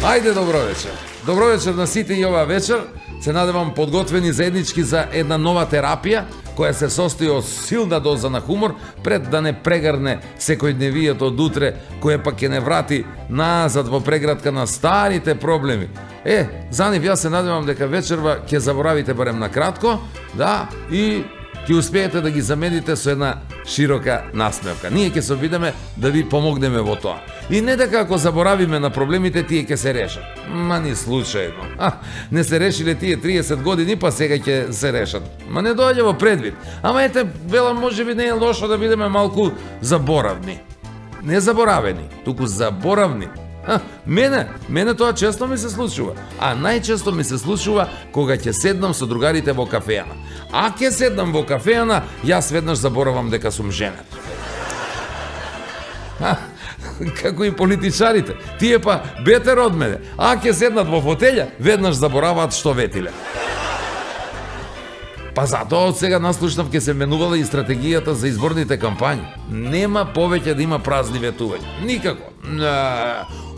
Ајде, добро вечер. Добро вечер на сите и ова вечер. Се надевам подготвени заеднички за една нова терапија, која се состои од силна доза на хумор, пред да не прегарне секојдневието од утре, која пак ќе не врати назад во преградка на старите проблеми. За нив јас се надевам дека вечерва ќе заборавите барем на кратко, да, и ќе успеете да ги замените со една широка насмевка. Ние ќе се обидеме да ви помогнеме во тоа. И не дека ако заборавиме на проблемите, тие ќе се решат. Ма ни случајно. Не се решиле тие 30 години, па сега ќе се решат. Ма не доаѓа во предвид. Ама ете, велам, можеби не е лошо да бидеме малку заборавни. Не заборавени, туку заборавни. Мене тоа често ми се случува. А најчесто ми се случува кога ќе седнам со другарите во кафејана. А ќе седнам во кафејана, јас веднаш заборавам дека сум женат. Како и политичарите. Тие па бетер од мене. А ќе седнат во фотелја, веднаш забораваат што ветиле. Па затоа од сега наслушнав ќе се менувала и стратегијата за изборните кампањи. Нема повеќе да има празни ветувања. Никако.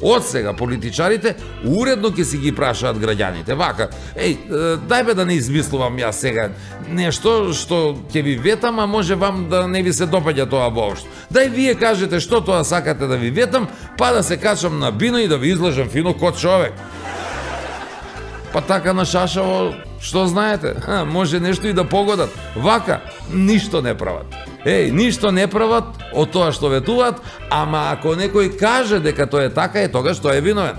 Од сега политичарите уредно ќе си ги прашаат граѓаните. Вака, дај бе да не измислувам јас сега нешто што ќе ви ветам, а може вам да не ви се допаѓа тоа воопшто. Дај вие кажете што тоа сакате да ви ветам, па да се качам на бино и да ви излажам фино ко човек. Па така на шашаво, што знаете, може нешто и да погодат. Вака, ништо не прават. Ништо не прават од тоа што ветуваат, ама ако некој каже дека тоа е така, тогаш тој е виновен.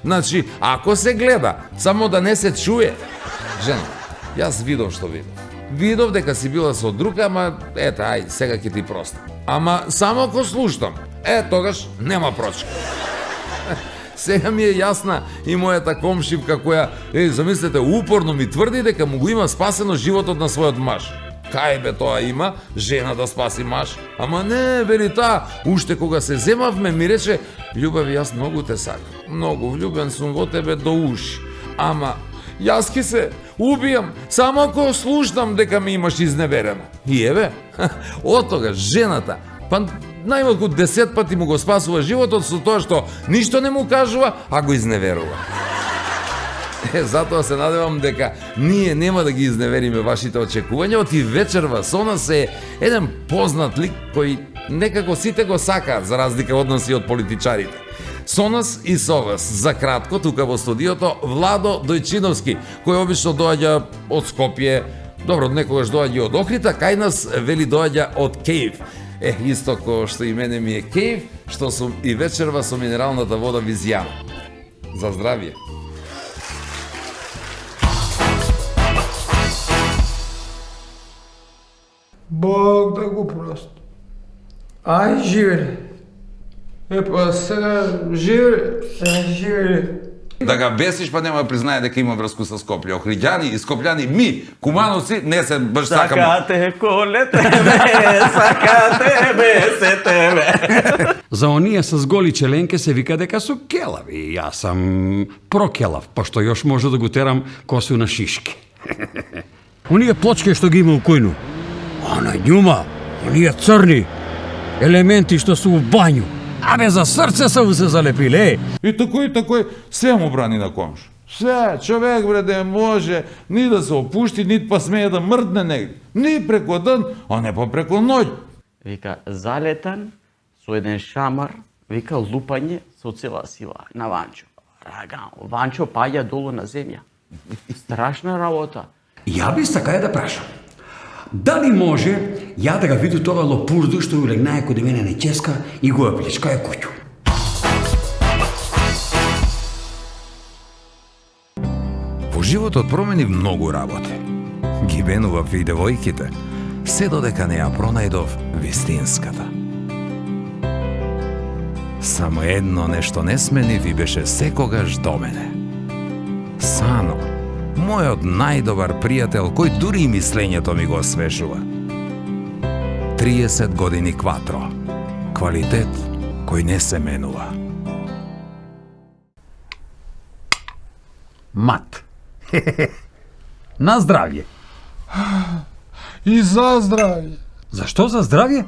Значи, ако се гледа, само да не се чуе. Жена, јас видов што видов. Видов дека си била со друг, ама ај, сега ќе ти простам. Ама само ако слушам, тогаш нема прочка. Сега ми е јасна и мојата комшивка која, замислете, упорно ми тврди дека му го има спасено животот на својот маж. Кај бе тоа има, жена да спаси маж? Ама не, вели таа, уште кога се земавме ми рече, љубави, јас многу те сакам, многу влюбен сум во тебе до уши. Ама, јас ке се убијам, само ако слушнам дека ми имаш изневерено. И еве, од тога жената, па најмалку 10 пати му го спасува животот со тоа што ништо не му кажува, а го изневерува. Затоа се надевам дека ние нема да ги изневериме вашите очекувања. Од и вечерва со нас е еден познат лик кој некако сите го сакаат, за разлика од нас и од политичарите. Со нас и со вас, за кратко, тука во студиото, Владо Дојчиновски, кој обично доаѓа од Скопје, добро, некогаш доаѓа од Охрита, кај нас вели доаѓа од Кејв. Исто ко што и мене ми е Кејв, што сум и вечерва со минералната вода Визијана. За здравје! Бог да го прости. Ај, живеле. Па сега живеле. Да ga бесиш, па нема да признае дека има врску со Скопје. Охриѓани и скопјани, ми, кумановци, не се баш сакаме. Сакате колете ме, сакате ме, сете ме. За оние с голи челенке се вика дека су келави. Јас сам прокелав, пошто још може да го терам косу на шишки. Оние плочки што ги има у којну, а на њума, оние црни елементи што су у бању, абе за срце се се залепиле. И такој, се му брани на комш. Се, човек бре да може ни да се опушти, нит па смее да мрдне негде. Ни преко ден, а не па преко ноќ. Вика, залетан со еден шамар, вика, лупање со цела сила на Ванчо. Раган, Ванчо паѓа долу на земја. Страшна работа. Ја би сакаја да прашам. Дали може ја да го види тоа лопурду што ја легнае кој мене на ческа и го ја плечкаја куќу? Во животот промени многу работи. Ги бенував и девојките, се додека не ја пронајдов вистинската. Само едно нешто не сменив и беше секогаш до мене. Сано, мојот најдобар пријател, кој дури и мислењето ми го освежува. 30 години кватро. Квалитет кој не се менува. Мат. На здравје. И за здравје. Зашто за здравје?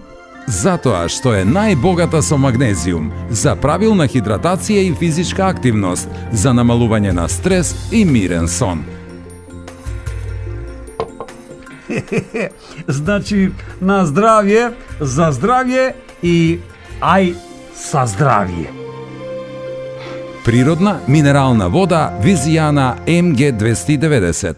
Затоа што е најбогата со магнезиум, за правилна хидратација и физичка активност, за намалување на стрес и мирен сон. Значи, на здравје, за здравје и ај са здравје. Природна минерална вода Визијана МГ 290.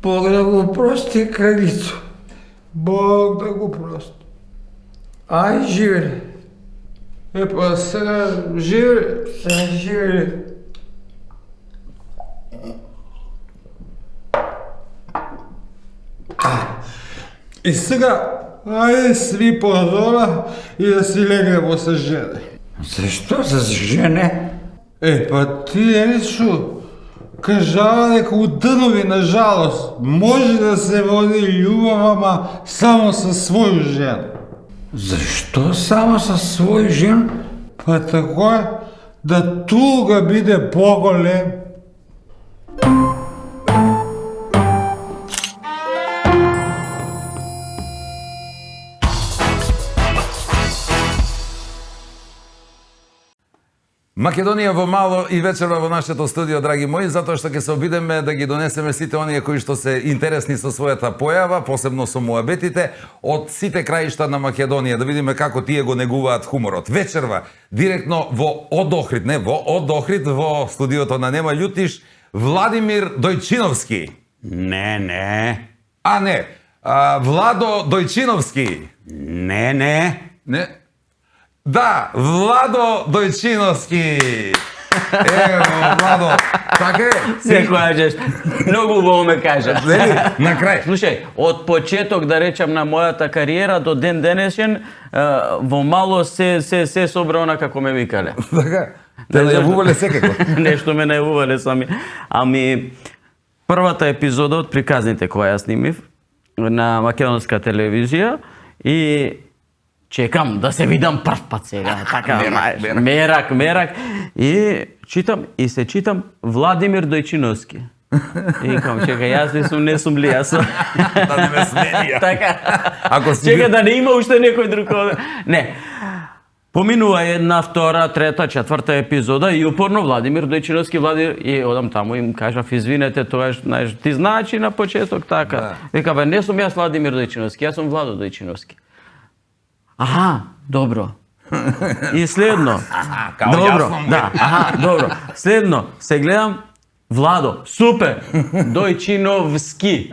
Бог да го прости кралицу. Бог да го прости. Ај, живели. Епа сега живели. И сега, ајде сви по дома и да си легнемо со жене. Зашто за жене? Епа ти, Еличу, кажава дека у дънови, на жалост, може да се води љубов, ама само со своју жена. Зашто само со свој жен? Па тако е, да туга биде поголем. Македонија во мало и вечерва во нашето студио, драги мои, затоа што ќе се обидеме да ги донесеме сите оние кои што се интересни со својата појава, посебно со муабетите, од сите краишта на Македонија, да видиме како тие го негуваат хуморот. Вечерва, директно во Охрид, во студиото на Нема Љутиш, Владимир Дојчиновски. Не. А не, Владо Дојчиновски. Не. Не. Да, Владо Дојчиновски. Ево, Владо. Така е. Се кажеш, многу убаво ме кажа. Нели? На крај. Слушај, од почеток да речам на мојата кариера до ден денешен, во мало се собра она како ме викале. Така. Те најавувале секако. Нешто ме најавувале сами. Ами, првата епизода од приказните која ја снимив на македонска телевизија и чекам да се видам прв пат сега, така, мерак, и читам Владимир Дојчиновски. И викам, чекај, јас не сум ли, јас сум... Да не ме смени, ја. Така, Ако си чека да не има уште некој друг. Не, поминува една, втора, трета, четврта епизода и упорно Владимир Дојчиновски, и одам таму и им кажав, извинете, тоа знаеш, ти значи на почеток така. Вика, бе, не сум јас Владимир Дојчиновски, јас сум Владо Дојчиновски. Аха, добро. И следно. Као Добро, јасно му. да, добро. Следно, се гледам, Владо, супер, Дојчиновски.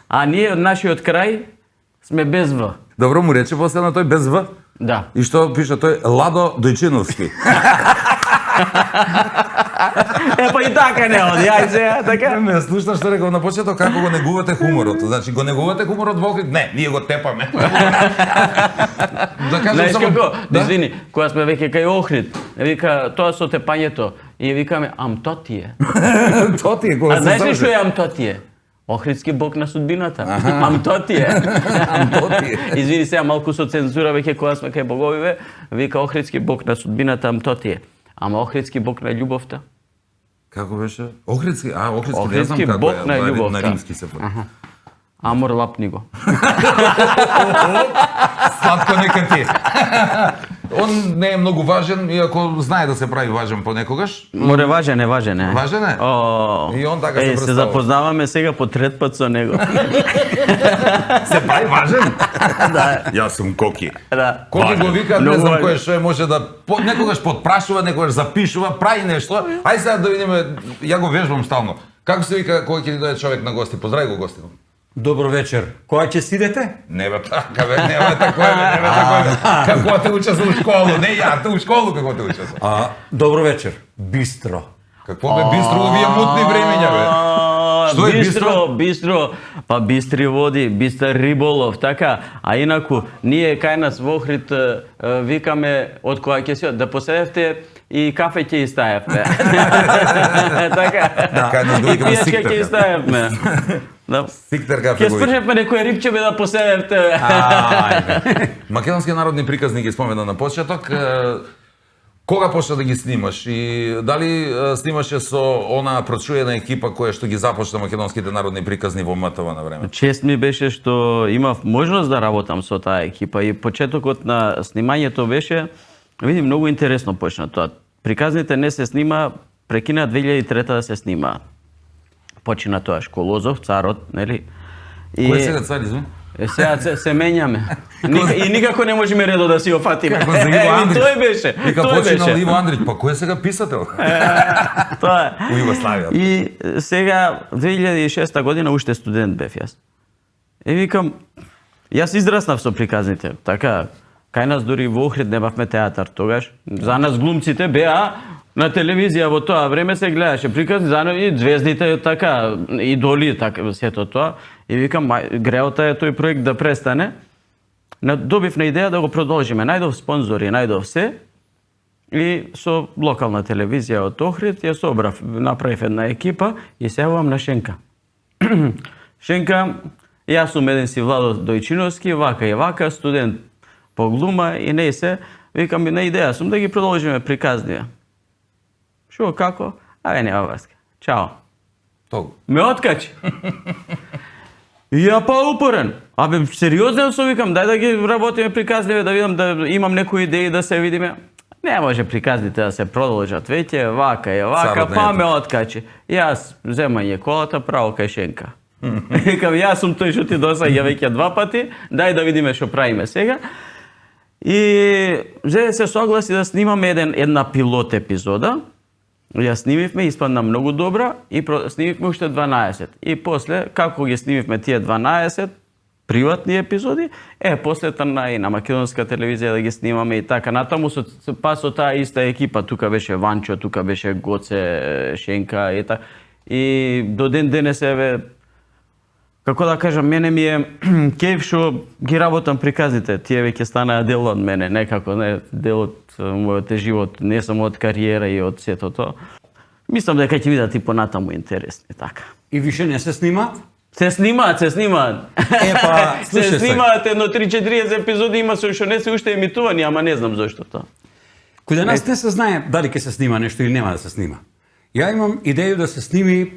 А ние од нашиот крај сме без В. Добро му рече после на тој без В. Да. И што пише тој? Ладо Дојчиновски. Па и така не оди, ај сега, така. Ме слушна што реков на почеток како го негувате хуморот. Значи го негувате хуморот во Охрид? Не, ние го тепаме. Да кажам Знаеш само... како? Да? Извини, кога сме веќе кај Охрид, вика тоа со тепањето и викаме амтотие. Тоа ти е кога А се знаеш ли што заврши. е амтотие? Охридски бог на судбината. Амтотие. Амтотие. Извини сега малку со цензура веќе кога сме кај боговиве, вика Охридски бог на судбината амтотие. Ама Охридски бог на љубовта? Како беше? Охридски, не знам Охридски како бог е, на на љубовта. римски се прави. Амор лапни го. Сладко нека ти. Он не е многу важен, иако знае да се прави важен понекогаш. Море важен е. Важен е? И он така се се представува. запознаваме сега по трет пат со него. Се прави важен? Да. Јас сум Коки. Да. Коки го викаат, не Многу знам важен. кој што може да некогаш подпрашува, некогаш запишува, прави нешто. Ај сега да видиме, ја го вежбам стално. Како се вика кој ќе ни дојде човек на гости? Поздрави го гостино. Добро вечер. Која ќе сидете? Не бе така бе, не бе тако бе. Како те учат у школу? Не ја, те у школу како те учат. Добро вечер. Бистро. Какво бе бистро овие мутни времења бе? Што е бистро? Бистро, па бистри води, бистар риболов, така. А инаку, ние кај нас во Охрид викаме од која ќе си да поседевте и кафе ќе иставевме. Така. Кај нас го И викаме пијачка сиктер. ќе иставевме. Да. Сиктер кафе Ќе го викаме. спршевме некој рибче да посеевте. Македонски народни приказни ги спомена на почеток. Кога почна да ги снимаш и дали снимаше со она прочуена екипа која што ги започна македонските народни приказни во МТВ на време? Чест ми беше што имав можност да работам со таа екипа и почетокот на снимањето беше, види, многу интересно почна тоа. Приказните не се снима, прекина 2003 да се снима. Почина тоа Школозов, Царот, нели? Кој е сега цар, извини? Сега се менјаме. И никако не можеме редо да си го фатиме. Како за Иво Андрич? Тој беше. Вика Тој починал беше. Иво Андрич, па кој е сега писател? Тоа е. У Југославија. И сега 2006 година уште студент бев јас. И викам, јас израснав со приказните. Така, кај нас дури во Охрид немавме театар тогаш. За нас глумците беа на телевизија во тоа време се гледаше приказни, за нас и звездите така, идоли, така сето тоа. И викам, греота е тој проект да престане. Добив на идеја да го продолжиме. Најдов спонзори, најдов се. И со локална телевизија од Охрид ја собрав, направив една екипа и се јавувам на Шенка. Шенка, јас сум еден си Владо Дојчиновски, вака и вака, студент по глума и не се, викам на идеја сум да ги продолжиме приказнија. Шо, како? Аве, нема врска. Чао. Толку. Ме откачи. И ја па упорен. Абе, сериозно сум, викам, дај да ги работиме приказниве, да видам да имам некои идеи да се видиме. Не може приказните да се продолжат веќе, вака е, вака, Царот не па е ме откачи. Јас земање колата право кај Шенка. Викам, јас сум тој што ти досаѓа веќе 2 пати, дај да видиме што правиме сега. И се согласи да снимаме една пилот епизода. Ја снимивме, испадна многу добра и снимивме уште 12. И после, како ги снимивме тие 12 приватни епизоди, после трна и на македонска телевизија да ги снимаме и така натаму со таа иста екипа, тука беше Ванчо, тука беше Гоце, Шенка и така. И до ден денес еве, како да кажам, мене ми е кејф што ги работам приказните, тие веќе станаа дел од мене, некако, не дел од мојот живот, не само од кариера и од сето тоа. Мислам дека ќе видат и понатаму интересни, така. И више не се снимаат? Се снимаат. Па, Се слушај се. снимаат едно 3-40 епизоди, има со што не се уште емитувани, ама не знам зошто тоа. Кај нас не се знае дали ќе се снима нешто или нема да се снима. Ја имам идеја да се сними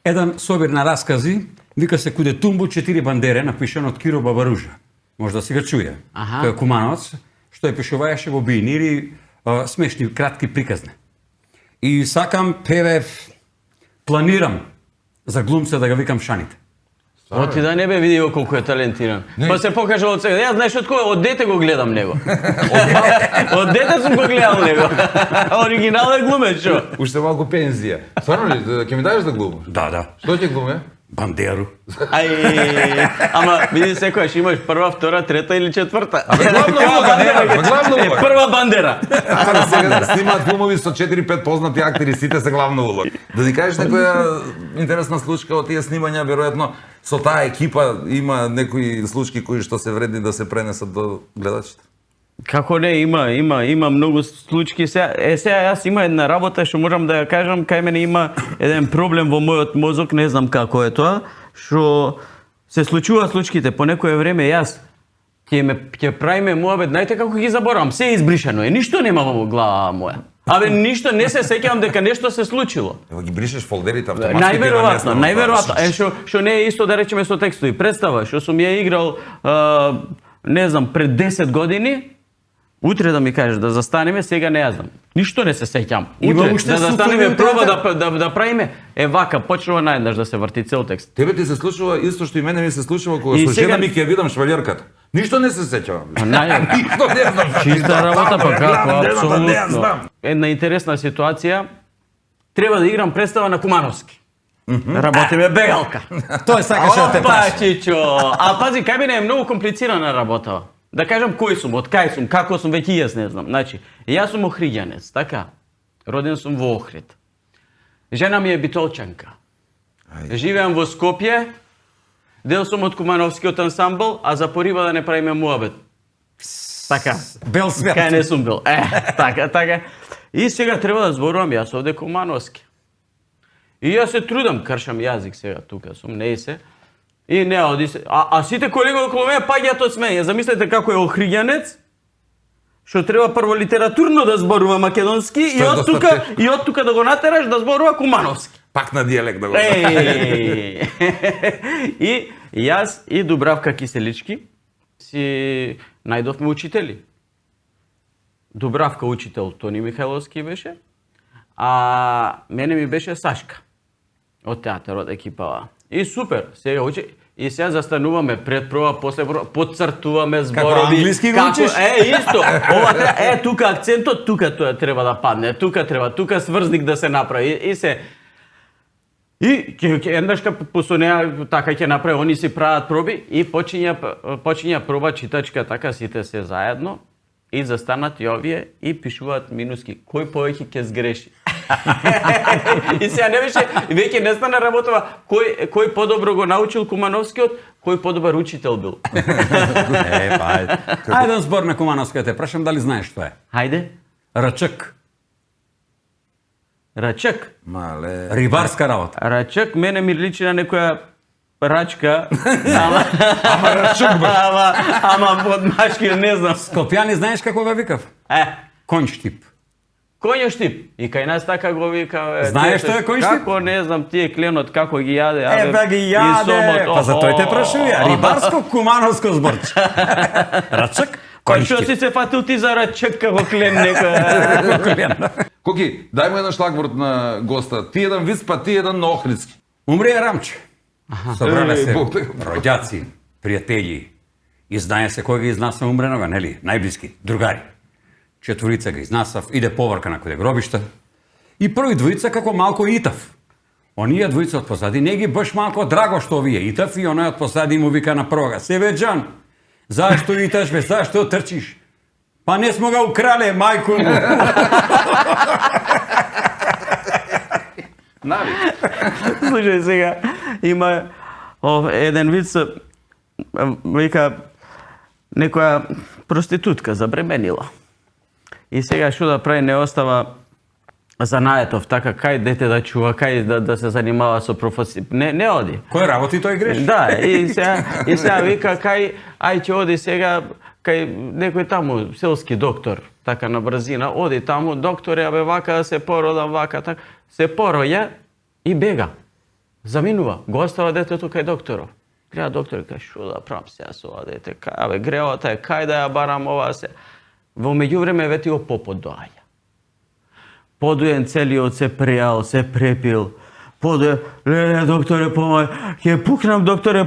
еден собир на раскази, вика се Куде Тумбу 4 бандере, напишан од Киро Бабаружа. Може да си го чуе. Аха. Тој е кумановец, што ја пишуваеше во биини или смешни кратки приказни. И сакам, планирам за глумца да го викам Шаните. Оти да не бе видио колку е талентиран. Па се покажа од сега. Јас знаеш од кој? Од дете го гледам него. Од дете сум го гледал него. Оригинален глумец, што? Уште малку пензија. Стварно ли, ќе ми дадеш да глумаш? Да. Што ќе глуме? Бандеру. Ама види секојаш имаш прва, втора, трета или четврта. Главна улога нема, главна улога. Прва бандера. Аре сега снимаат филмови со 4-5 познати актери, сите се главна улога. Да ни кажеш некоја интересна случка од тие снимања, веројатно со таа екипа има некои случаи кои што се вредни да се пренесат до гледачите. Како не, има многу случаи. Сега јас има една работа што можам да ја кажам, кај мене има еден проблем во мојот мозок, не знам како е тоа, што се случува случките по некое време јас ќе правиме муабет, знаете како ги заборавам, се е избришано е, ништо нема во глава моја. Абе ништо не се сеќавам дека нешто се случило. Ево ги бришеш фолдерите автоматски. Најверојатно, што не е исто да речеме со текстови. Представа што сум ја играл не знам пред 10 години. Утре да ми кажеш да застанеме, сега не ја знам. Ништо не се сеќам. Утре да застанеме проба да правиме, вака почнува наеднаш да се врти цел текст. Тебе ти се случува исто што и мене ми се случува кога И со сега- жена ми ќе ја видам швалерката. Ништо не се сеќавам. Ништо не знам. Чиста работа, па како, Не апсолутно. знам. Една интересна ситуација. Треба да играм представа на Кумановски. Работиме бегалка. Тој сакаше да те Опа, праши. чичо! А пази, кај мене е многу комплицирана работа. Да кажам кој сум, од кај сум, како сум, веќе јас не знам. Значи, јас сум охриѓанец, така? Роден сум во Охрид. Жена ми е битолчанка. Живеам во Скопје, дел сум од Кумановскиот ансамбл, а за порива да не правиме муабет. Така. Бел свет. Кај не сум бил. Така. И сега треба да зборувам јас овде кумановски. И јас се трудам, кршам јазик сега тука сум, не се. И не оди се. А сите колеги околу мене паѓаат од смење. Замислете како е Охриѓанец, што треба прво литературно да зборува македонски и од тука да го натераш да зборува кумановски. Пак на дијалект да го. И јас и Дубравка Киселички си најдовме учители. Дубравка учител Тони Михайловски беше, а мене ми беше Сашка од театарот екипава. И супер, сега учи и сега застануваме пред прва, после прва, подцртуваме зборови. Како англиски го учиш? Исто. Ова треба, тука акцентот, тука тоа треба да падне, тука сврзник да се направи и се. И еднашка после неа така ќе направи, они си прават проби и почиња проба читачка така сите се заедно и застанат и овие и пишуваат минуски. Кој повеќе ќе сгреши? И сега не беше, веќе не стана работова кој подобро го научил Кумановскиот, кој подобар учител бил. Ајде збор на Кумановскиот, те прашам дали знаеш што е. Хајде. Рачак. Рачак. Мале. Рибарска работа. Рачак мене ми личи на некоја рачка. Ама рачак баш. Ама под машки не знам. Скопјани знаеш како го викав? Конјштип. Конјоштип. И кај нас така го вика. Знаеш што е конјштип? Како не знам тие кленот како ги јаде. Бе ги јаде. Па за тој те прашува. Рибарско кумановско зборче. Рачак. Кој што си се фатил ти за рачак како клен некој. Коки, дај му еден шлагворд на госта. Ти еден виц, па ти еден на Охридски. Умре Рамче. Собрале се Бог те- роѓаци, пријатели. И знае се кој ги изнасна умреного, нели? Најблиски, другари. Четворица ги изнасав, иде поварка на кој гробишта. И први двојца како малко итав. Оние двојца од позади не ги баш малко драго што овие итав и оној од позади му вика на првога: "Севеџан, зашто иташ бе, зашто трчиш? Па не смо го украле, мајко му." Навик. Слушај сега, има еден виц, вика некоја проститутка забременила. И сега што да прави, не остава занаетов, така кај дете да чува, кај да се занимава со професија. Не оди. Кој работи тој греши? Да, и сега вика кај ќе оди сега кај некој таму селски доктор, така на брзина, оди таму, докторе, абе вака да се породам, вака така, се пороја и бега. Заминува, го остава детето кај докторов. Гледа доктор, кај што да правам сега со ова дете, кај абе греота е, кај да ја барам ова се. Во меѓувреме ветио попот доаѓа. Подуен целиот се прејал, се препил. Подуе, леле, докторе, помај, ќе пукнам, докторе,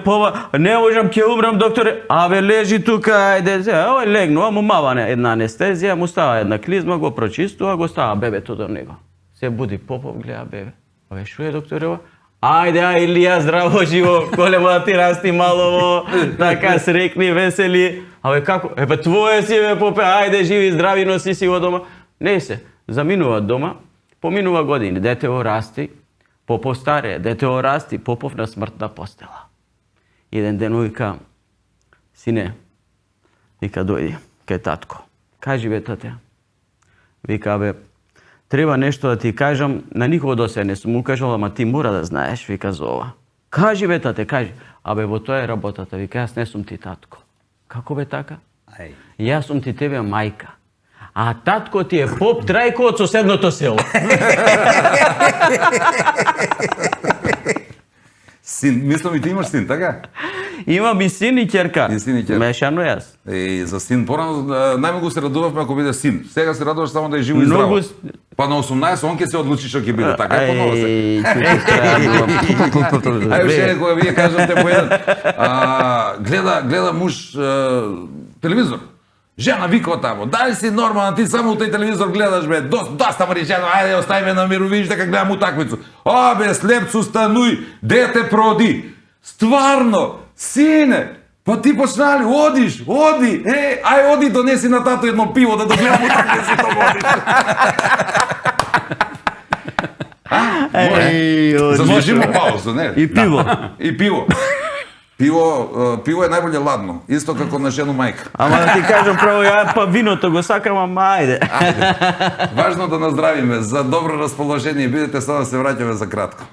не можам, ќе умрам, докторе. Абе, лежи тука, ајде, овој легнува, му мава една анестезија, му става една клизма, го прочистува, го става бебето до него. Се буди Попов, гледа бебе. Абе, шо е, докторе, ова? Ајде, Илија, здраво, живо, големо да ти расти малово, така срекни, весели. Абе, како? Епе, твое си, бе, Попе, ајде, живи, здрави, носи си го дома. Не се, заминува дома, поминува години, детево расти, Попов старе, детево расти, Попов на смртна постела. Еден ден вика, сине, вика, дојди, кај татко. Кажи, бе, тате. Вика, бе, треба нешто да ти кажам, на никого до се не сум му кажал, ама ти мора да знаеш, вика, за ова. Кажи, бе, тате, кажи. Абе, во тоа е работата, вика, јас не сум ти татко. Како бе така? Јас сум ти тебе мајка. А татко ти е Поп Трајко од соседното село. Син, мислам и ти имаш син, така? Имам и син и ќерка. И син и ќерка. Мешано јас. И за син порано најмногу се радувавме ако биде син. Сега се радуваш само да е живо и здраво. Многу Па на 18 он ќе се одлучи што ќе биде, така е понова се. Ајде ше кога вие кажете по еден. Гледа муж телевизор. Жена викува тамо, дај си нормална, ти само тој телевизор гледаш бе, доста мари жена, ајде остави ме на миру, видиш дека гледам утакмицу. Бе, слепцу стануј, дете проди. Стварно, сине, па ти почнали, одиш, оди, ај оди донеси на тато едно пиво да догледам утакмицу, водиш. Заслужимо паузу, не? И пиво. И пиво. Пиво е најболje ладно, исто како на жену мајка. Ама да ти кажам право, ја па виното го сакам, ама ајде. Важно да наздравиме, за добро расположение, бидете со да се враќаме за кратко.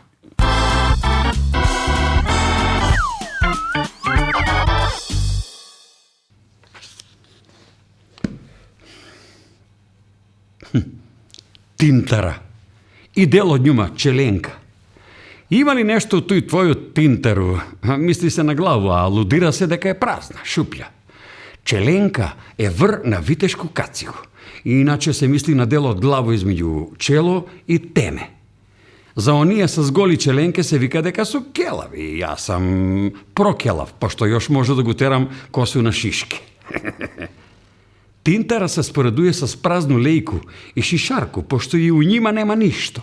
Тинтара. И дел од њума челенка. Има ли нешто у тој твојот тинтару? Мисли се на главу, а алудира се дека е празна, шупља. Челенка е вр на витешко кациго. Иначе се мисли на дел од главо измеѓу чело и теме. За оние с голи челенке се вика дека су келави. Јас сам прокелав, пошто још може да го терам косу на шишки. Тинтара се споредуе с празну лејку и шишарку, пошто и у њима нема ништо.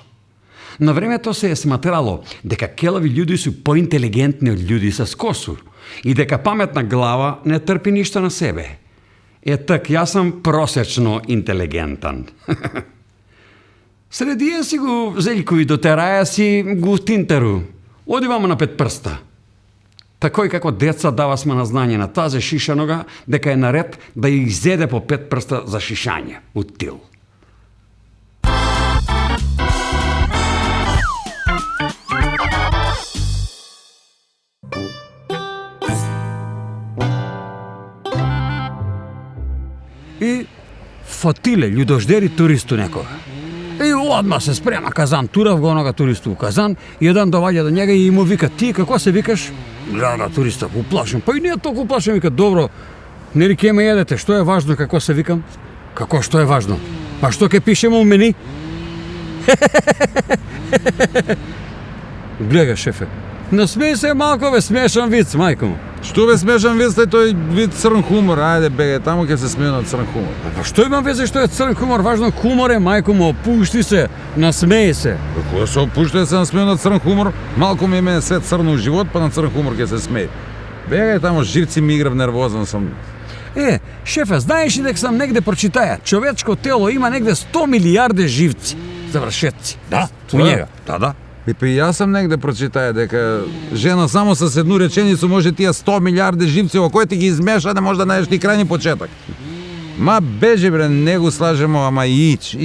На времето се е сматрало дека келави људи су поинтелигентни од људи с косу и дека паметна глава не трпи ништо на себе. Так, јас сам просечно интелигентан. Средија си го Зељко и до тераја си го тинтеру. Оди вама на 5 прста. Такој како деца дава сме на знање на тази шишанога дека е наред да ја изеде по 5 прста за шишање од тил. И фатиле, људождери туристу некога. И одма се спрема казан, турав го онога туристу у казан, и еден доваѓа до njega и му вика: "Ти како се викаш?" Гледа туриста, уплашен. Па и не е толку уплашен, вика: "Добро, нели ке ме едете, што е важно како се викам?" "Како што е важно? Па што ке пишеме у мени?" Гледа шефе. Насмеј се малко, бе, смешан виц, мајко му. Што бе смешан виц, тој вид црн хумор, ајде беге, таму ќе се смеју на црн хумор. Па што имам везе што е црн хумор? Важно хумор е, мајко му, опушти се, насмеј се. Кога се опушта се насмеју на црн хумор, малку ми е мене свет црно у живот, па на црн хумор ќе се смеј. Бегај таму, живци ми играв, нервозен сум. Шефе, знаеш ли дека сам негде прочитаја? Човечко тело има негде 100 милиарди живци. Завршетци. Да, у njega. Да. И па јас сам негде прочитаја дека жена само с едну реченицу може тие 100 милиарди живци во кои ти ги измеша, не може да најдеш ни крајни почеток. Ма бежи бре, не го слажемо, ама ич.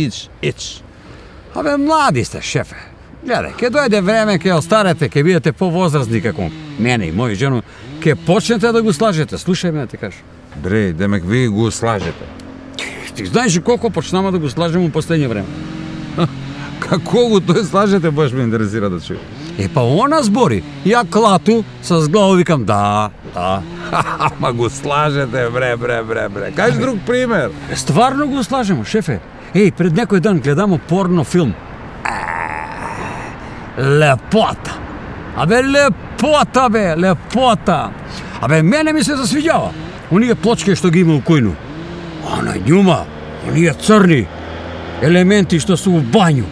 Абе, млади сте, шефе. Гледај, ке дојде време, ке остарете, ке бидете повозрастни како мене и мој жену, ке почнете да го слажете. Слушај ме да ти кажам. Бре, демек ви го слажете. Ти знаеш ли колко почнама да го слажем у последње време? Како го тој слажете, баш ме интересира да чуј. Па она збори. Ја клату, с главо викам да. Ама го слажете, бре. Кажи друг пример. Стварно го слажемо, шефе. Пред некој ден гледамо порно филм. Лепота. Лепота. Мене ми се засвиѓава. Оние плочки што ги има у којну. А на њума, оние црни елементи што су у бању.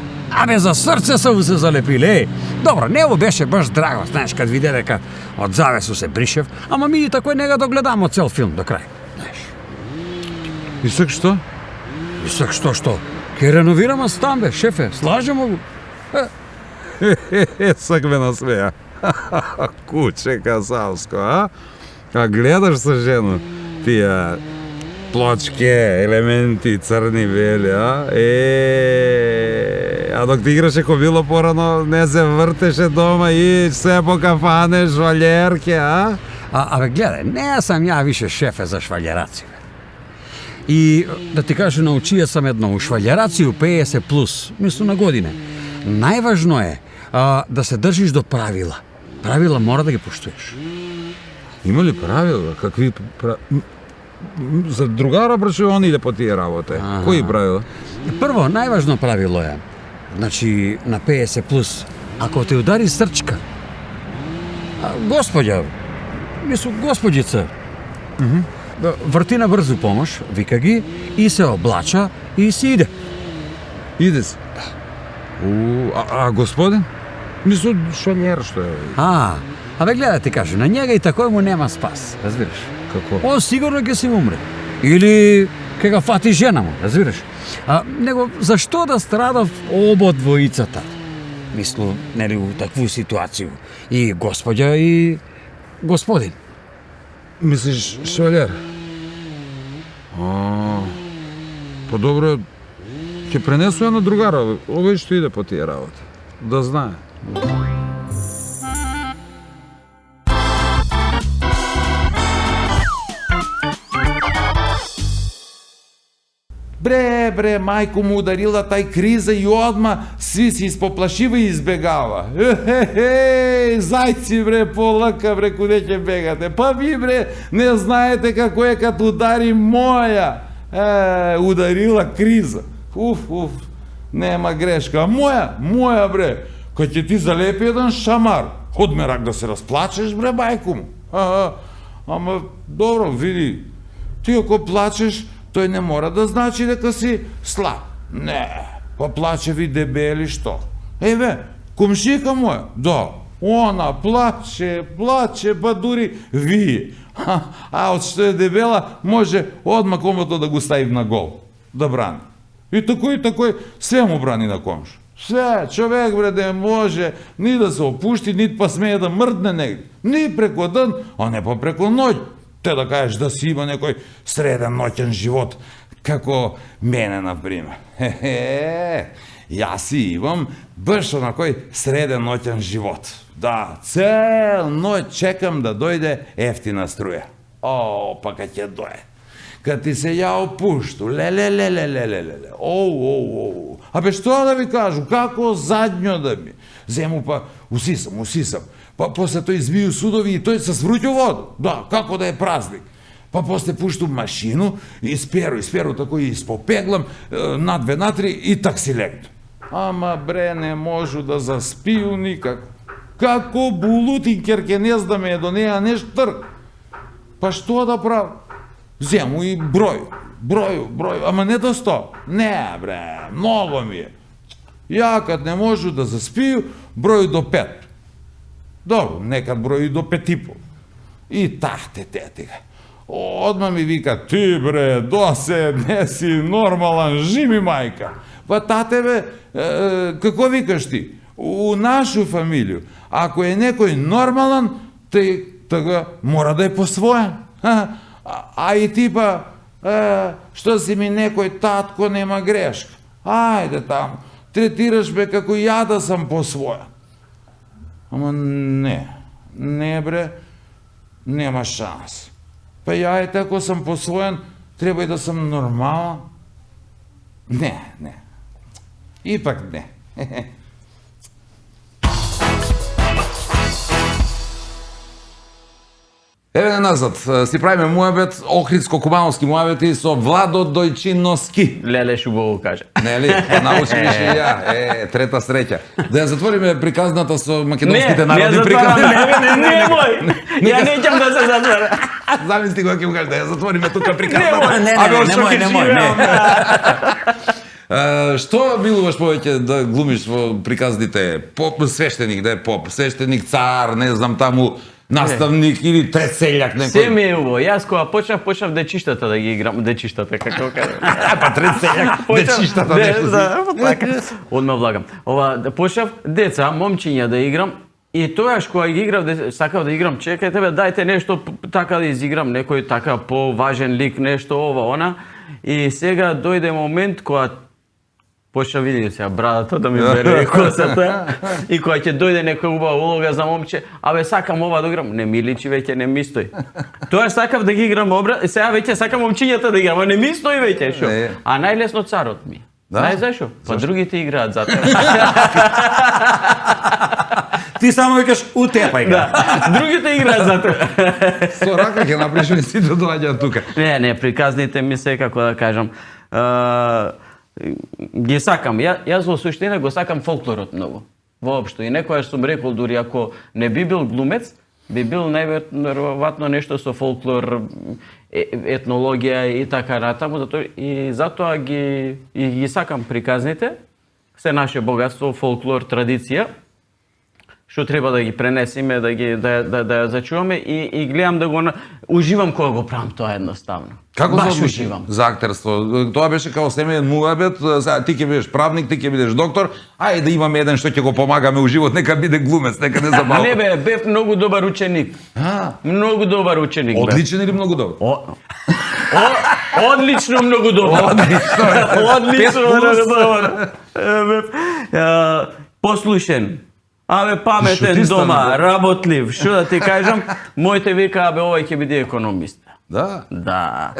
За срце се залепиле. Добро, не му беше баш драго, знаеш, кад виде дека од завесу се бришев, ама ми и такој нега да гледамо цел филм до крај. Знаеш. И сак што? Што? Ке реновираме стан, бе, шефе, слажемо го. Сак ме насмеја. Куче Касавско, а? А гледаш со жену тие плочки, елементи, црни, бели, а? А док ти играше ковило порано, не се вртеше дома и се по кафане, швалерке, а? Гледај, не сам ја више шефе за швалерација. И да ти кажа, научија сам едно, у швалерација 50+, мисло на године. Најважно е да се држиш до правила. Правила мора да ги поштуеш. Има ли правила? Какви За другара браче он иде по тие работи. Кои правила? Прво, најважно правило е, значи на 50+, ако те удари срчка, господја, господјица, врти на брзу помош, вика ги, и се облача и си иде. Иде се? А господин? Мисло швалјер што е. Гледа ти кажу, на njega и такој му нема спас, разбираш? Како? Он сигурно ќе се умре. Или ќе ga фати жена му, разбираш? Него, зашто да страдав оба двојицата? Мислу, нели, у такву ситуацiju. И господја и Господин. Мислиш, швалер? Па добро, ќе пренесу ја на другара, овој што иде по тие работи. Да знае. Бре, майко му ударила тај криза и одма сви се испоплашива и избегава. Зајци бре, полака бре, куде ќе бегате? Па ви бре, не знаете како е кад удари моја. Ударила криза. Уф, нема грешка. Моја бре, кај ќе ти залепи еден шамар. Одмерак да се расплачеш бре, мајко му. Ама, добро, види, ти ако плачеш, тој не мора да значи дека си слаб. Не, па плачеви дебели што? Еве, комшика моја, да, она плаче, па дури вие. А од што е дебела, може одма комото да го стави на гол, да брани. И такој, све му брани на комш. Све, човек бре да може ни да се опушти, ни па смее да мрдне негде. Ни преко ден, а не па преко ноќ. Те да кажеш да си има некој среден ноќен живот, како мене, например. Јас си имам баш онакој среден ноќен живот. Да, цел ноќ чекам да дојде ефтина струја. Па кај ќе дојде. Кад ти се ја опушту, лелелелелелелеле, оу. Абе што да ви кажу, како задњо да ми? Зему па усисам. Па после тој извiju судови и тој се свруќу воду. Да, како да е празник. Па после пушту машину, исперу тако и испопеглам, надве натри и так си легну. Ама бре, не можу да заспiju никако. Како булутинкер ке не знаме е до неја неш трг. Па што да правам? Зему и броју, ама не до 100. Не бре, много ми е. Ја кад не можу да заспiju, броју до 5. Добро, некад броју до 5,5. И тахте тетига. Одма ми вика, ти бре, досе, не си нормалан, жими мајка. Па тате бе, како викаш ти? У нашу фамилiju, ако е некој нормалан, тага мора да е посвоен. А и типа, што си ми некој татко, нема грешка. Ајде таму, третираш бе како ја да сам посвоен. Ама не бре, нема шанс. Па ја ете, ако сам посвоен, треба и да сам нормален. Не. Ипак не. Еве назад, си правиме муабет, Охридско-Кубановски муабети со Владо Дојчиновски. Леле шубаво каже. Нели? Па научиш и ја. Трета среќа. Да ја затвориме приказната со македонските народни приказни. Немој! Ја неќам да се затвора. Замисли го ќе му кажеш да ја затвориме тука приказната. Немој. Што милуваш повеќе да глумиш во приказните? Поп свештеник, да е поп, свештеник, цар, не знам таму, наставник или трет селјак некој. Се ми е убаво. Јас кога почнав дечиштата да ги играм, дечиштата како кажам. Па трет селјак, дечиштата нешто си. Така. Одма влагам. Почнав деца, момчиња да играм. И тоаш кога ги играв, сакав да играм, чекајте бе, дајте нешто така да изиграм, некој така поважен лик, нешто ова, она. И сега дојде момент кога почна види сега брадата да ми бере косата и кога ќе дојде некоја убава улога за момче, абе сакам ова да играм, не ми личи веќе, не ми стои. Тоа сакав да ги играм сега веќе сакам момчињата да играм, а не ми стои веќе шо. А најлесно царот ми. Знаеш зашо? Па другите играат затоа. Ти само викаш утепај га. Другите играат затоа. Со рака ќе направиш и сите доаѓаат тука. Не, приказните ми се, како да кажам, ги сакам. Јас во суштина го сакам фолклорот многу. Воопшто. И некојаш сум рекол, дури ако не би бил глумец, би бил најверојатно нешто со фолклор, етнологија и така натаму, и затоа ги сакам приказните. Се наше богатство, фолклор, традиција, што треба да ги пренесеме, да ја зачуваме и гледам да го уживам кога го правам тоа едноставно. Како Баш се одлучи уживам. за актерство? Тоа беше као семеен муабет, сега ти ќе бидеш правник, ти ќе бидеш доктор, ајде да имаме еден што ќе го помагаме у живот, нека биде глумец, нека не забавува. Не бе, бев многу добар ученик. Многу добар ученик бев. Одличен или многу добар? Одлично многу добар. Одлично многу добар. Послушен. Паметен Шутиста, дома, да. работлив. Што да ти кажам? Моите вика, овој ќе биде економист. Да. Да.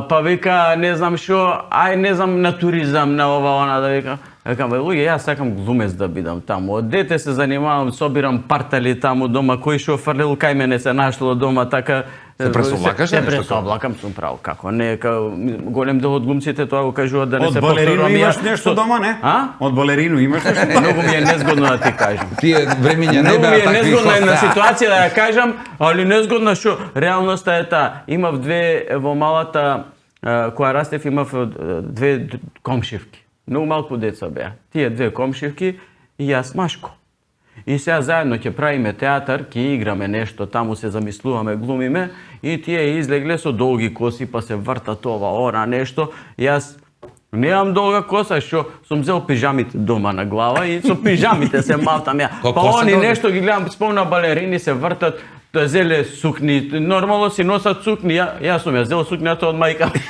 Па вика, не знам што, не знам на туризам, на ова, она, да вика. Викам, луѓе, јас сакам глумец да бидам таму. Од дете се занимавам, собирам партали таму дома, кој што фрлил кај мене се нашло дома, така... Се пресоблакаш Се нешто? пресоблакам сум право, како не, голем дел од глумците тоа го кажуваат да не Од се балерину повторувам. имаш Јас- нешто дома, не? А? Од балерину имаш нешто? Многу ми е незгодно да ти кажам. Тие времиња не Многу ми беа е такви незгодна една коста. ситуација да ја кажам, али незгодна што реалноста е таа. Имав две во малата која растев, имав две комшивки. Многу малку деца беа. Тие две комшивки и јас машко. И сега заедно ќе правиме театар, ќе играме нешто, таму се замислуваме, глумиме и тие излегле со долги коси, па се вртат ова, она нешто. Јас немам долга коса, што сум взел пижамите дома на глава и со пижамите се малтам ја. Како Па коса они долга? нешто ги гледам, спомна балерини се вртат, зеле сукни, нормално си носат сукни, јас сум ја зел сукњата од мајка ми.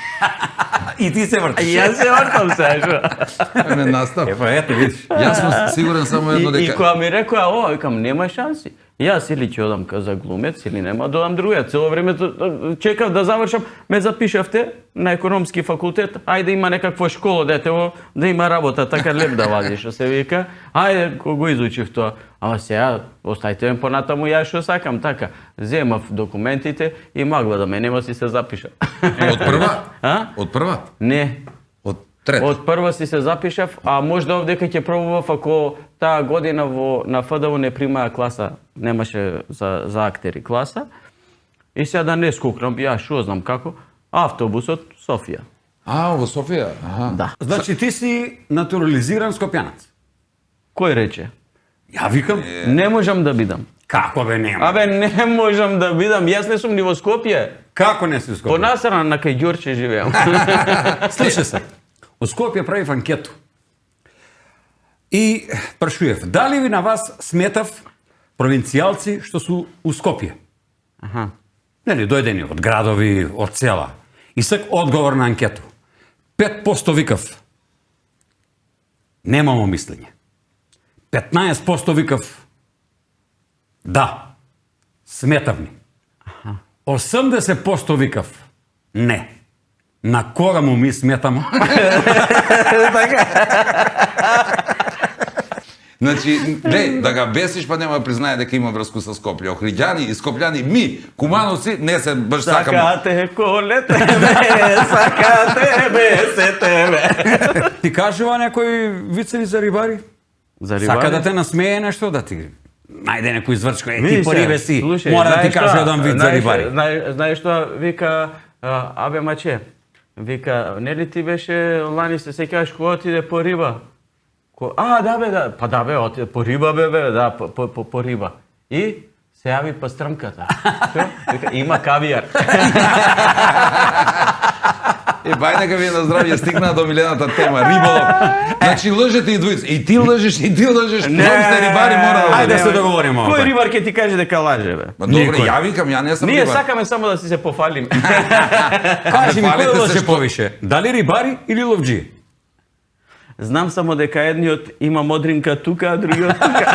И ти се вртиш. Јас се вртам сега, што? Не настав. Па ето видиш. Јас сум сигурен само едно И дека кога ми рекоа ова, викам, нема шанси. Јас или ќе одам за глумец, или нема да одам другија. Цело време чекав да завршам, ме запишавте на економски факултет, ајде има некаква школа, детево, да има работа, така леп да вади, што се вика. Ајде, го изучив тоа. Ама сега, оставите ме понатаму, ја што сакам, така. Земав документите и магла да ме нема си се запишав. од прва? А? Од прва? Не, Од трета? од прва си се запишав, а можда овдека ќе пробував ако таа година на ФДУ не примаа класа, немаше за актери класа. И сега да не скукнам, ја шо знам како, автобусот Софија. Во Софија? Аха. Да. Значи ти си натурализиран скопјанец. Кој рече? Ја викам, Не можам да бидам. како бе нема? Абе, не можам да бидам, јас не сум ни во Скопје. Како не си у Скопје? Понасрана на кај Ѓорче живеам. Слушай се, у Скопје правив анкету. И прашуев, дали ви на вас сметав провинцијалци што су у Скопје? Аха. Нели, дојдени од градови, од села. И сак одговор на анкету. 5% викав, немамо мислење. 15% викав, да, сметавни. 80% викав, не. На кога му ми сметамо? Значи, не, да га бесиш па нема да признае дека има врску со Скопје. Охриѓани и скопјани, ми, кумановци, не се баш сакамо. Сакате колете ме, сакате бесете ме. Ти кажува некој вицеви за рибари? За Сака да те насмее нешто, да ти најде некој изврчко, ти Види по се, рибе си, слушај, мора да ти знаеш каже што? еден вид за рибари. Знаеш што вика, абе маче, вика, нели ти беше лани се сеќаваш кога отиде по риба? Да бе, да. Па да бе, отиде по риба бе, да, по риба. И се јави пастрмката. Што? Вика, има кавијар. Бај нека ви на здравје, стигна до милената тема, риболов. Значи лъжете и двојца. И ти лъжеш, и ти лъжеш. Сте рибари мора да Ајде лъжеш. се договориме. Кој рибар ќе ти каже дека лаже, бе? Ма добре, Никој. ја викам, ја не сум Ние рибар. сакаме само да си се пофалим. Кажи ми, Фалите кој се лъже што? повише? Дали рибари или ловджи? Знам само дека едниот има модринка тука, а другиот тука.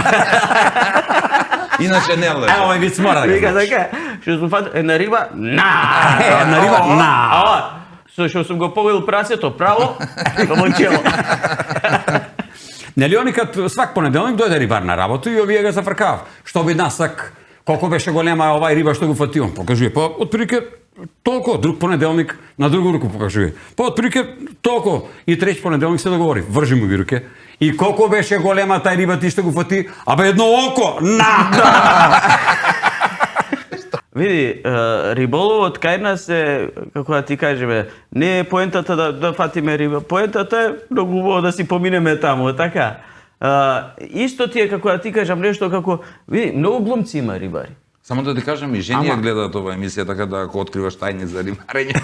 Иначе не лъже. Овој виц мора да го Вика знаеш. така, што сум фатил, една риба, Една риба, на. Со што сум го побил прасето право, во чело. Нели они кад свак понеделник дојде рибар на работа и овие га зафркав. Што би насак, колку беше голема овај риба што го фативам? Покажуве, па отприлike толку, друг понеделник на другу руку покажуве. Па отприлike толку и трети понеделник се договори. Вржи му ги руке. И колку беше голема тај риба ти што го фати? Абе едно око, на! Види, риболовот кај нас е, како да ти кажеме, не е поентата да фатиме риба. Поентата е многу убаво да си поминеме таму, така. Исто ти е како да ти кажам нешто како, види, многу глумци има рибари. Само да ти кажам, и жени ја Ама. гледаат оваа емисија, така да ако откриваш тајни за рибарење,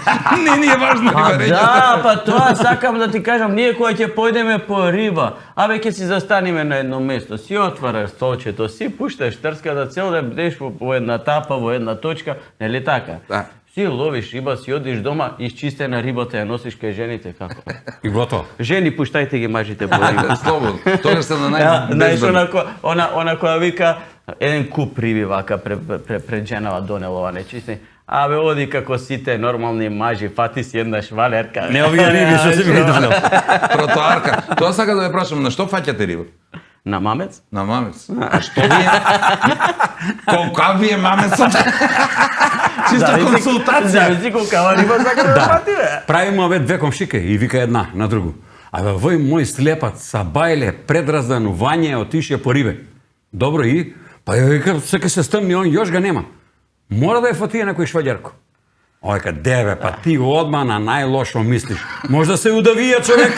не ни е важно Па рибарење. да, па тоа сакам да ти кажам, ние кога ќе појдеме по риба, ќе си застанеме на едно место, си отвараш столчето, си пушташ трската, цел ден бдеш во една тапа, во една точка, нели така? Да. Си ловиш риба, си одиш дома, изчистена рибата ја носиш кај жените, како? И готово. Жени, пуштајте ги мажите по риба. Слободно. Тогаш се на Знаеш, најбезбедно. она која вика, еден куп риби вака пред женава донелова нечисти. Оди како сите нормални мажи, фати си една швалерка. Не овие риби што си ми донел. Тротоарка. Тоа сака да ве прашам, на што фаќате риба? На мамец? На мамец. А што ви е? Колка ви е мамецот? Чисто консултација. Зависи колкава риба сака да фати, бе. Правиме ове две комшике и вика една на другу. Абе, вој мој слепат са бајле предразданување отише по рибе. Добро и, па ја вика, сека се стъмни, он још га нема. Мора да ја фатија некој шваѓарко. Ој ка, деве, па ти одма на најлошо мислиш. Може да се удавија човек.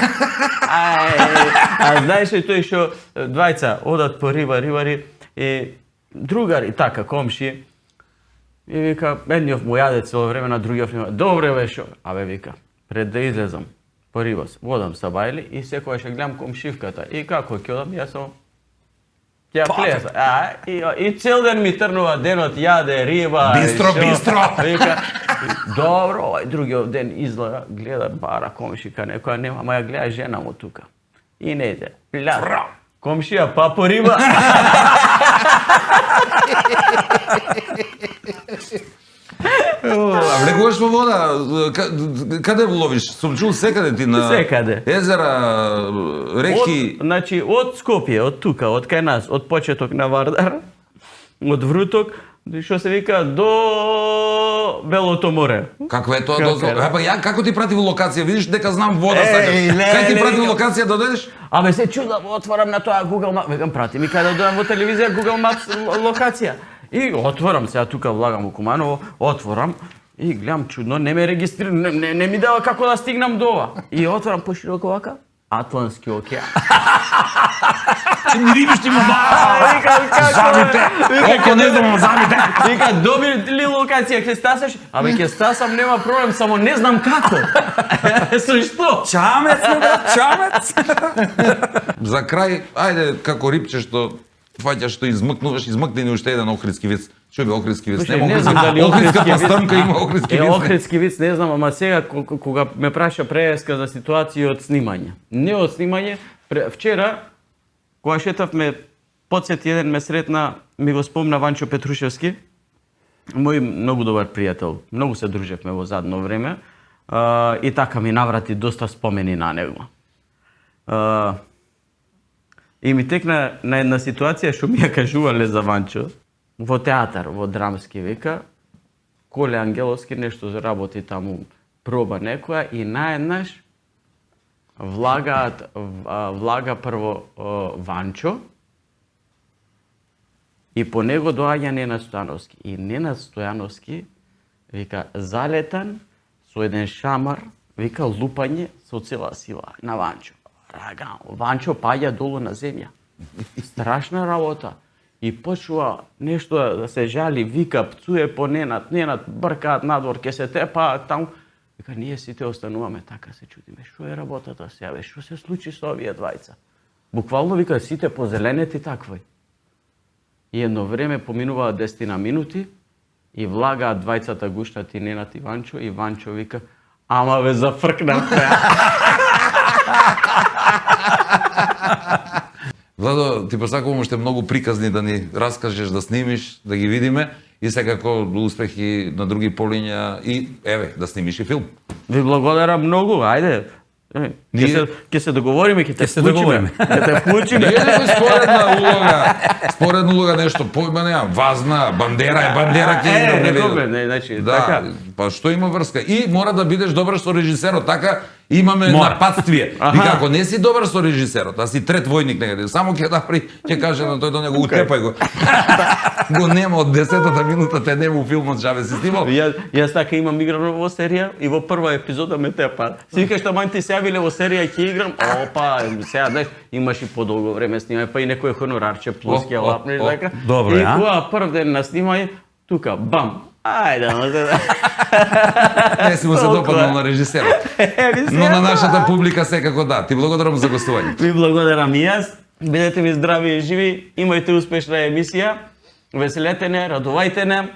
Знаеш ли тој што двајца одат по рибари и другари, така, комши, и вика, едниот му јаде цело време, на другиот му добре бе шо. Вика, пред да излезам по риба, водам са бајли и секоја ќе гледам комшивката. И како ќе одам, јас сам ќе плеса. И цел ден ми трнува денот, јаде риба. Бистро, бистро. Вика, добро, овај другиот ден излага, гледа бара комшика, некоја нема, ама ја гледа жена му тука. И не иде, пляса. Комшија, па по риба. А влегуваш во вода, каде ловиш? Сум чул секаде ти на Секаде. езера, реки. Значи, од Скопје, од тука, од кај нас, од почеток на Вардар, од Вруток, што се вика, до Белото море. Какво е тоа? Како е? Ја како ти прати во локација? Видиш дека знам вода сакаш. Кај ти прати во локација да дојдеш? Се чудам, отварам на тоа Google Maps, викам, прати ми кај да дојдам во телевизија Google Maps локација. И отворам, сега тука влагам во Куманово, отворам и гледам чудно, не ме регистрира, не ми дава како да стигнам до ова. И отворам пошироко вака, Атлантски океан. Ми рибиш ти му Викам, како? Забите! Око не знам, забите! Вика, добри ли локација, ќе стасаш? Ќе стасам, нема проблем, само не знам како. Со што? Чамец, чамец. За крај, ајде како рибче што фаќаш што измъкни ни уште еден охридски виц. Што бе охридски виц? Слушај, не знам дали охридска охридски виц. пастамка има охридски виц. Охридски виц не знам, ама сега кога ме праша преска за ситуација од снимање. Не од снимање, вчера кога шетавме, подсети еден ме сретна, ми го спомна Ванчо Петрушевски, мој многу добар пријател. Многу се дружевме во задно време и така ми наврати доста спомени на него. И ми текна на една ситуација што ми ја кажувале за Ванчо во театар, во драмски вика, Коле Ангеловски нешто работи таму, проба некоја и наеднаш влага прво Ванчо и по него доаѓа Ненад Стојановски. И Ненад Стојановски вика залетан со еден шамар, вика лупање со цела сила на Ванчо. Ванчо паѓа долу на земја. Страшна работа. И почува нешто да се жали, вика, пцуе по Ненад, бркаат надвор, ке се тепаат таму. Вика, ние сите остануваме така, се чудиме, што е работата сега, бе, што се случи со овие двајца? Буквално, вика, сите позеленети таквој. И едно време поминуваат 10 минути и влагаат двајцата гушнати Ненад и Ванчо и Ванчо вика, ама ве зафркнавте. Владо, ти посакувам уште многу приказни да ни раскажеш, да снимиш, да ги видиме и секако успехи на други полиња и еве, да снимиш и филм. Ви благодарам многу, ајде. Ќе се договориме, ќе те вклучиме. Ќе те вклучиме. Nije neko sporedna uloga nešto, pojma nemam, vazna, bandera je bandera Не, значи, Да, така. па што има врска? И мора да бидеш добар со режисерот, така Имаме Мора. нападствие. Аха. Вика, ако не си добар со режисерот, а си трет војник негде, само ќе направи, ќе каже на тој до него, утепај го. Го нема од 10-та минута, те нема у филмот, жабе си снимал. Јас така имам играно во серија и во прва епизода ме тепа. Си викаш што мајн ти се јавиле во серија ќе играм. Опа, сега знаеш, имаш и подолго време снимај, па и некој хонорарче плюс ќе лапнеш така. Добро, и а? кога прв ден на снимај, тука бам. Ајде, Не си му се допаднал на режисерот. Но на нашата публика секако да. Ти благодарам за гостување. Ви благодарам и јас. Бидете ми здрави и живи, имајте успешна емисија. Веселете не, радувајте не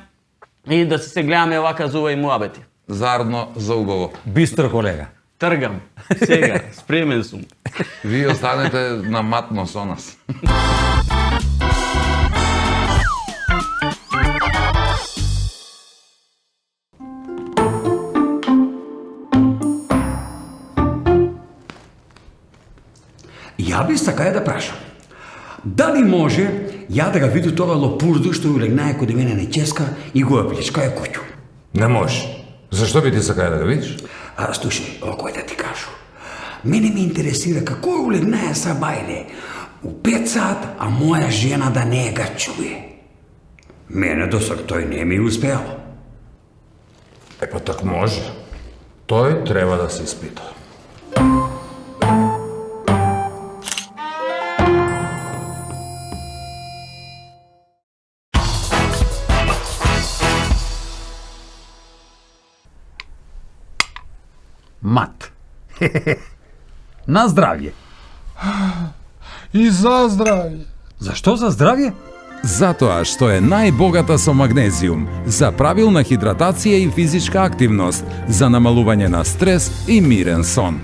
и да се гледаме вака зува и муабети. Заедно за убаво. Бистро, колега. Тргам. Сега, спремен сум. Вие останете на матно со нас. Ја би сакаја да прашам. Дали може ја да го види тоа лопурдо што ја легнае каде мене на ческа и го ја плечкаја куќу? Не може. Зашто би ти сакаја да го видиш? Слушај, око да ти кажу. Мене ме интересира како ја улегнае са бајле у 5 сат, а моја жена да не ga чуе. Мене досак тој не ми успеал. Па так може. Тој треба да се испита. Мат. На здравје. И за здравје. Зашто за здравје? Затоа што е најбогата со магнезиум, за правилна хидратација и физичка активност, за намалување на стрес и мирен сон.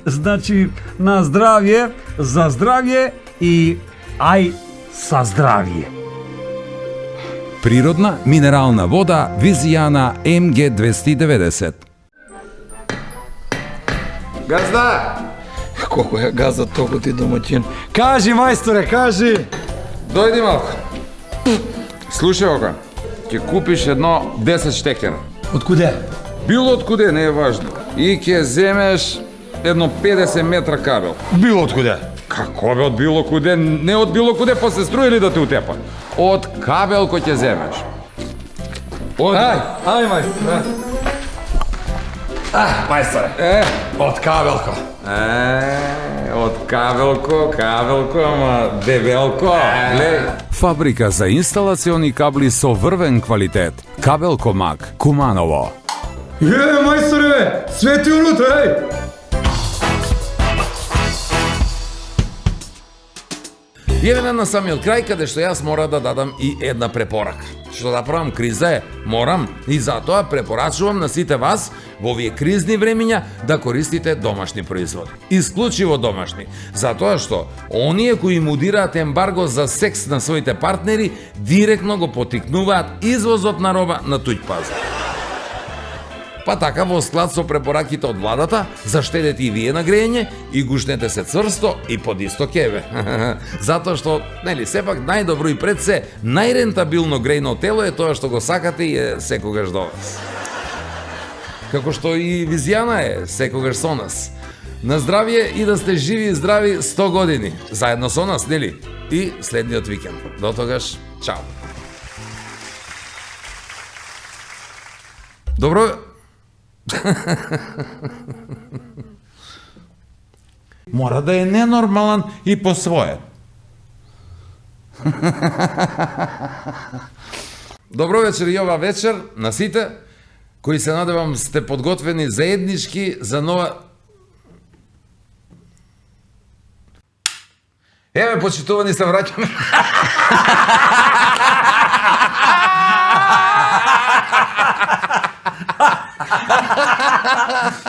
Значи, на здравје, за здравје и ај са здравје. Природна минерална вода Визијана МГ 290. Газда! Колко ја газа толку ти домаќин. Кажи, мајсторе, кажи! Дојди малку. Слушај ока, ќе купиш едно 10 штекера. Од куде? Било од куде, не е важно. И ќе земеш едно 50 метра кабел. Било од куде? Како бе од било куде? Не од било куде, па се струи ли да те утепа? Од кабел кој ќе земеш. Од... Ај, мајсторе. Мајсторе. Од кабелко. Од кабелко, ама дебелко. Глеј. Фабрика за инсталациони кабли со врвен квалитет. Кабелко Мак, Куманово. Мајсторе, свети унутра, еј! Јевена на самиот крај, каде што јас мора да дадам и една препорака. Што да правам криза е, морам, и затоа препорачувам на сите вас во овие кризни времиња да користите домашни производи. Исклучиво домашни, затоа што оние кои им удираат ембарго за секс на своите партнери, директно го потикнуваат извозот на роба на туѓ пазар. Па така, во склад со препораките од владата, заштедете и вие на грејење и гушнете се цврсто и под исто кеве. Затоа што, нели, сепак најдобро и пред се, најрентабилно грејно тело е тоа што го сакате и е секогаш до вас. Како што и Визијана е секогаш со нас. На здравје и да сте живи и здрави 100 години. Заедно со нас, нели? И следниот викенд. До тогаш, чао. Добро. Мора да е ненормален и посвоен. Добро вечер и ова вечер на сите кои се надевам сте подготвени заеднички за нова... Еве, почитувани, се враќаме.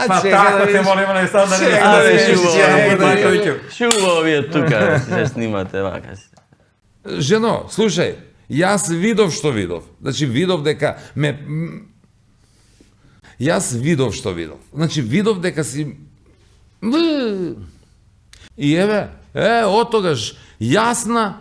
Па така те молиме на стан да не шубаво вие тука се снимате вака. Жено, слушај, јас видов што видов. Значи, видов дека Јас видов што видов. Значи, видов дека си... И еве, од тогаш, јасна